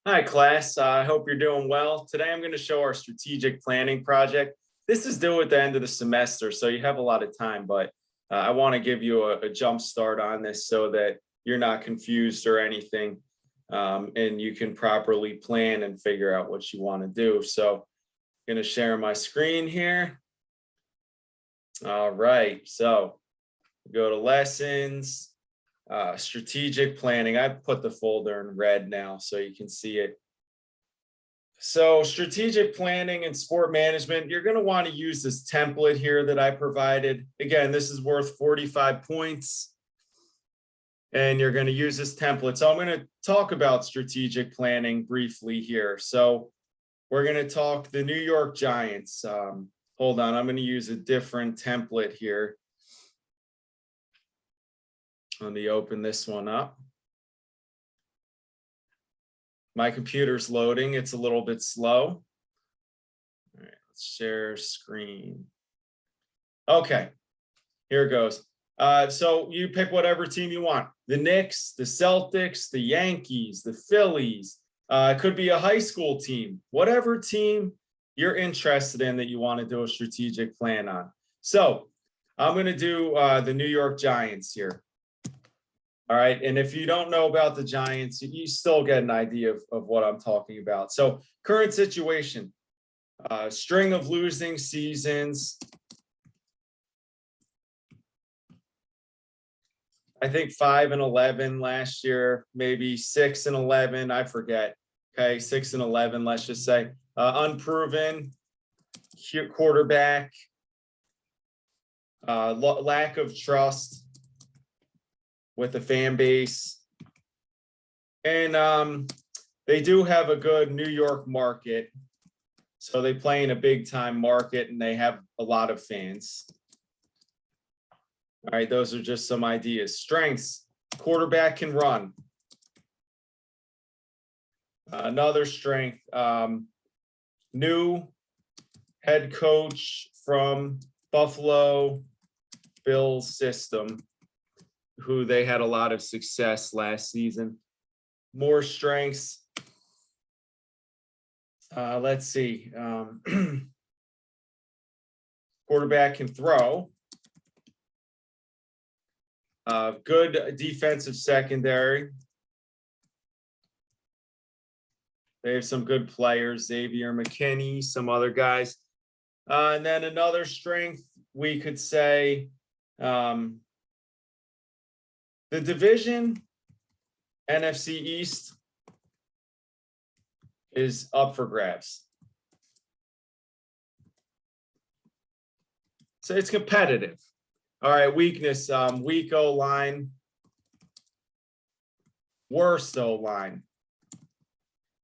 Hi, class. I hope you're doing well. Today, I'm going to show our strategic planning project. This is due at the end of the semester, so you have a lot of time, but I want to give you a jump start on this so that you're not confused or anything, and you can properly plan and figure out what you want to do. So I'm going to share my screen here. All right, so go to lessons, strategic planning. I put the folder in red now so you can see it. So strategic planning and sport management, you're going to want to use this template here that I provided. Again, this is worth 45 points. And you're going to use this template. So I'm going to talk about strategic planning briefly here. So we're going to talk the New York Giants. Hold on, I'm going to use a different template here. Let me open this one up. My computer's loading. It's a little bit slow. All right, let's share screen. Okay, here it goes. So you pick whatever team you want. The Knicks, the Celtics, the Yankees, the Phillies. It could be a high school team. Whatever team you're interested in that you want to do a strategic plan on. So I'm going to do the New York Giants here. All right. And if you don't know about the Giants, you still get an idea of what I'm talking about. So current situation, string of losing seasons. I think 5-11 last year, maybe 6-11. I forget. Okay. 6-11, let's just say. Unproven quarterback, lack of trust with the fan base. And they do have a good New York market. So they play in a big time market and they have a lot of fans. All right, those are just some ideas. Strengths, quarterback can run. Another strength, new head coach from Buffalo Bills system, who they had a lot of success last season. More strengths. Let's see. Quarterback can throw. Good defensive secondary. They have some good players, Xavier McKinney, some other guys. And then another strength, we could say, the division, NFC East, is up for grabs. So it's competitive. All right, weakness, weak O-line, worst O-line.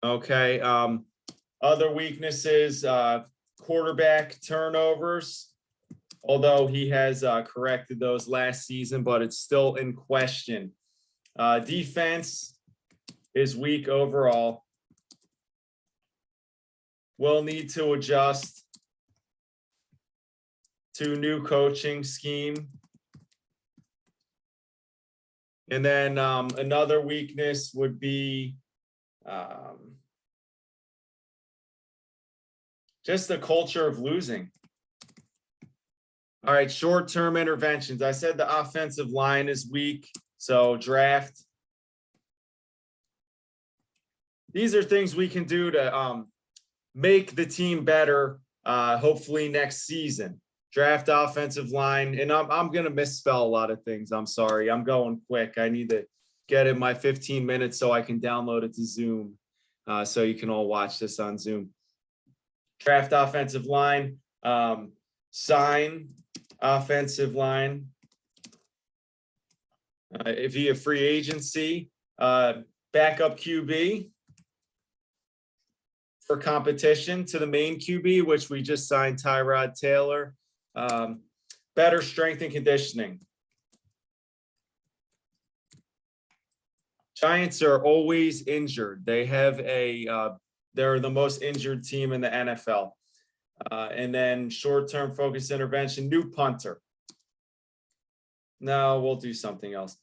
Okay, other weaknesses, quarterback turnovers, although he has corrected those last season, but it's still in question. Defense is weak overall. Will need to adjust to new coaching scheme. And then another weakness would be just the culture of losing. All right, short-term interventions. I said the offensive line is weak, so draft. These are things we can do to make the team better, hopefully next season. Draft offensive line, and I'm going to misspell a lot of things. I'm sorry. I'm going quick. I need to get in my 15 minutes so I can download it to Zoom, so you can all watch this on Zoom. Draft offensive line, sign offensive line via free agency, backup QB for competition to the main QB, which we just signed Tyrod Taylor. Better strength and conditioning. Giants are always injured. They have they're the most injured team in the NFL. And then short-term focus intervention, new punter. No, we'll do something else.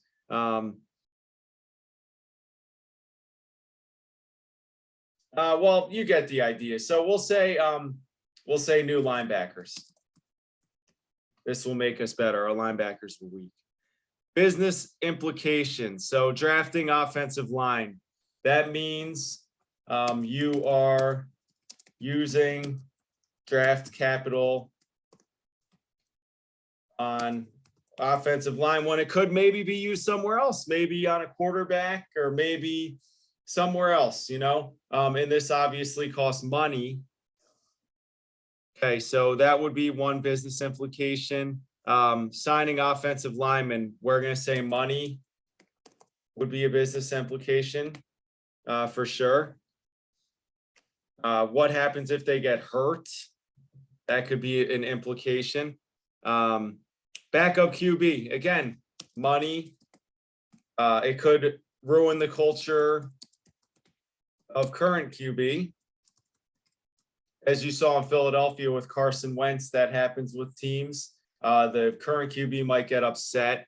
Well, you get the idea. So we'll say new linebackers. This will make us better. Our linebackers were weak. Business implications. So drafting offensive line. That means you are using draft capital on offensive line when it could maybe be used somewhere else, maybe on a quarterback or maybe somewhere else, and this obviously costs money. Okay, so that would be one business implication. Signing offensive linemen, we're going to say money would be a business implication for sure. What happens if they get hurt? That could be an implication. Backup QB, again, money. It could ruin the culture of current QB. As you saw in Philadelphia with Carson Wentz, that happens with teams. The current QB might get upset.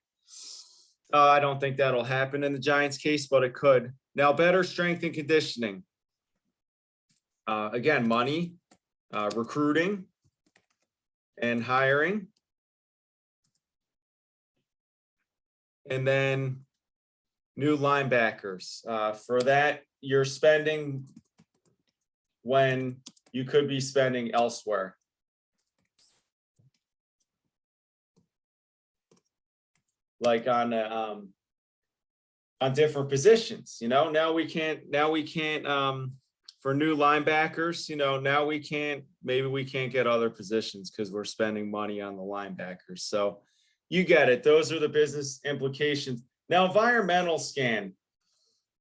I don't think that'll happen in the Giants case, but it could. Now, better strength and conditioning. Again, money, recruiting, and hiring. And then new linebackers. For that, you're spending when you could be spending elsewhere. Like on different positions, now we can't for new linebackers, now maybe we can't get other positions because we're spending money on the linebackers. So you get it. Those are the business implications. Now, environmental scan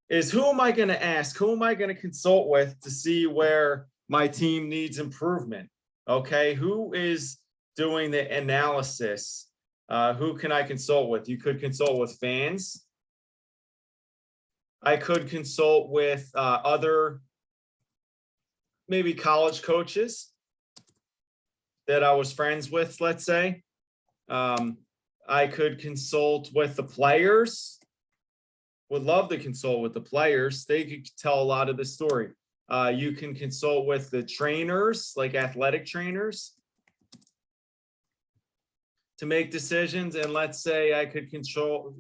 is who am I going to ask? Who am I going to consult with to see where my team needs improvement? Okay, who is doing the analysis? Who can I consult with? You could consult with fans. I could consult with other maybe college coaches that I was friends with, let's say. I could consult with the players. Would love to consult with the players. They could tell a lot of the story. You can consult with the trainers, like athletic trainers, to make decisions. And let's say I could consult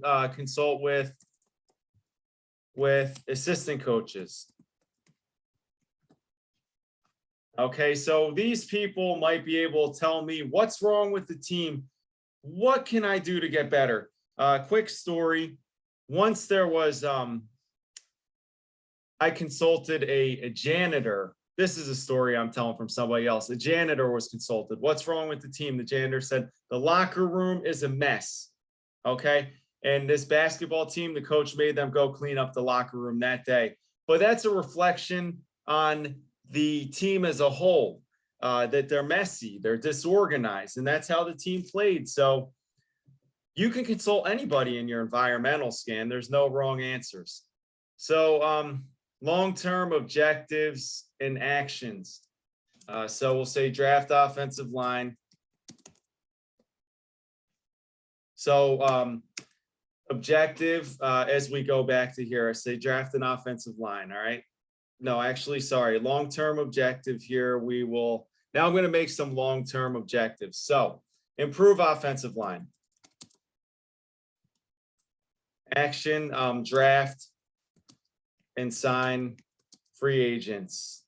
with assistant coaches. Okay, so these people might be able to tell me what's wrong with the team. What can I do to get better? Quick story. Once there was, I consulted a janitor. This is a story I'm telling from somebody else. A janitor was consulted. What's wrong with the team? The janitor said, the locker room is a mess. Okay. And this basketball team, the coach made them go clean up the locker room that day. But that's a reflection on the team as a whole, that they're messy, they're disorganized, and that's how the team played. So you can consult anybody in your environmental scan. There's no wrong answers. So long-term objectives and actions. So we'll say draft offensive line. So objective, as we go back to here, I say draft an offensive line, all right? No, actually, sorry, long-term objective here. Now I'm going to make some long-term objectives. So improve offensive line. Action, draft and sign free agents.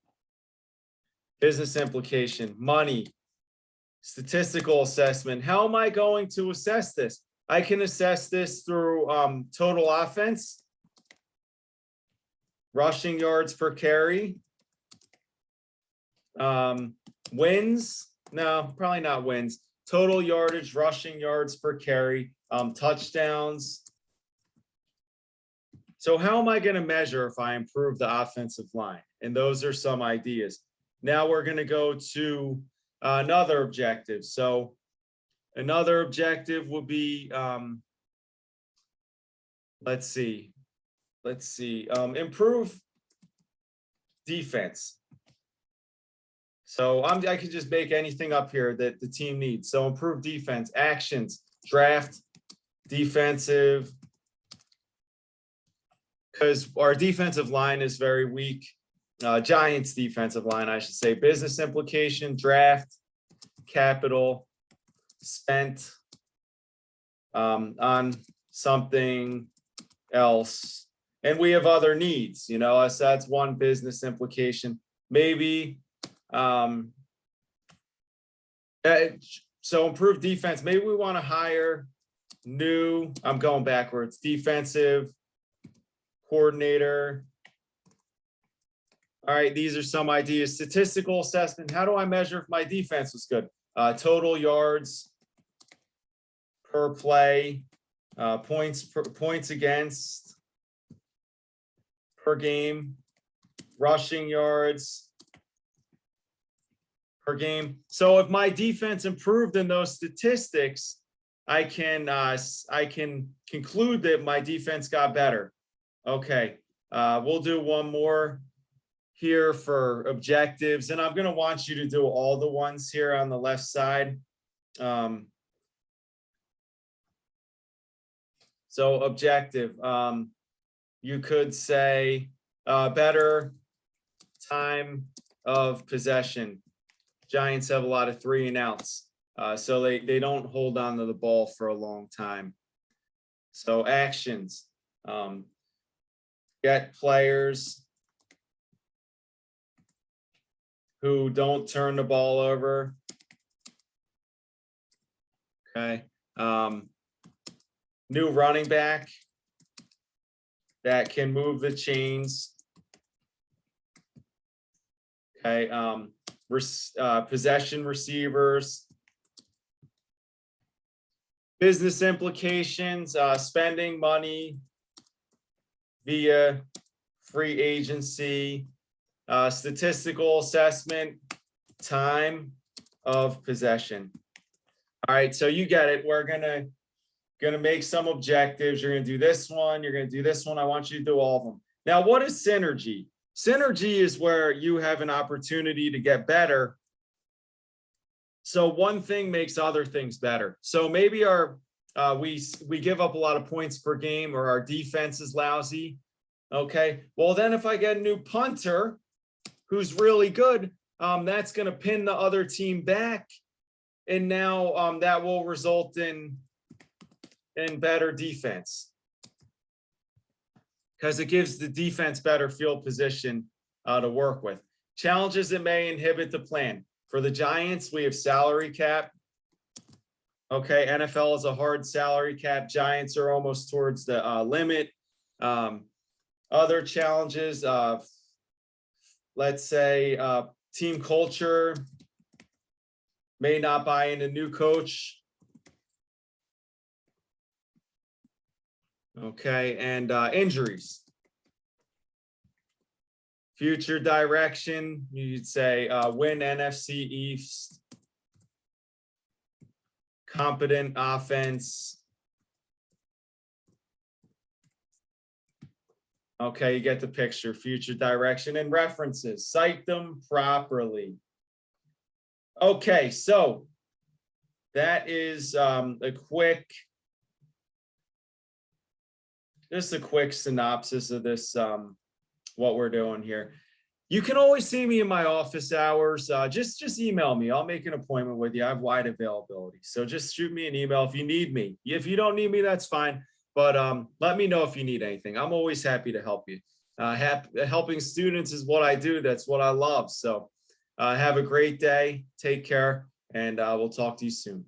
Business implication, money. Statistical assessment. How am I going to assess this? I can assess this through total offense, rushing yards per carry, wins. No, probably not wins. Total yardage, rushing yards per carry, touchdowns. So how am I going to measure if I improve the offensive line? And those are some ideas. Now we're going to go to another objective. So another objective would be, let's see, improve defense. So I could just make anything up here that the team needs. So improve defense, actions, draft, defensive, because our defensive line is very weak. Giants defensive line, I should say. Business implication, draft, capital, spent on something else. And we have other needs, so that's one business implication. Maybe, so improved defense. Maybe we want to hire new, I'm going backwards, defensive coordinator. All right, these are some ideas. Statistical assessment. How do I measure if my defense was good? Total yards per play, points against per game, rushing yards per game. So if my defense improved in those statistics, I can conclude that my defense got better. Okay, we'll do one more here for objectives, and I'm going to want you to do all the ones here on the left side. So objective, you could say better time of possession. Giants have a lot of 3 and outs, so they don't hold on to the ball for a long time. So actions, get players who don't turn the ball over. Okay. New running back that can move the chains. Okay. Possession receivers. Business implications, spending money via free agency. Statistical assessment, time of possession. All right, so you get it. We're gonna make some objectives. You're gonna do this one. You're gonna do this one. I want you to do all of them. Now, what is synergy? Synergy is where you have an opportunity to get better. So one thing makes other things better. So maybe we give up a lot of points per game, or our defense is lousy. Okay, well then if I get a new punter who's really good, that's going to pin the other team back, and now that will result in better defense, because it gives the defense better field position to work with. Challenges that may inhibit the plan. For the Giants, we have salary cap. Okay, NFL is a hard salary cap. Giants are almost towards the limit. Other challenges, let's say team culture, may not buy in a new coach. Okay, and injuries. Future direction, you'd say win NFC East, competent offense. Okay, you get the picture. Future direction and references. Cite them properly. Okay, so that is just a quick synopsis of this, what we're doing here. You can always see me in my office hours. Just email me. I'll make an appointment with you. I have wide availability. So just shoot me an email if you need me. If you don't need me, that's fine. But let me know if you need anything. I'm always happy to help you. Helping students is what I do. That's what I love. So have a great day. Take care, and we'll talk to you soon.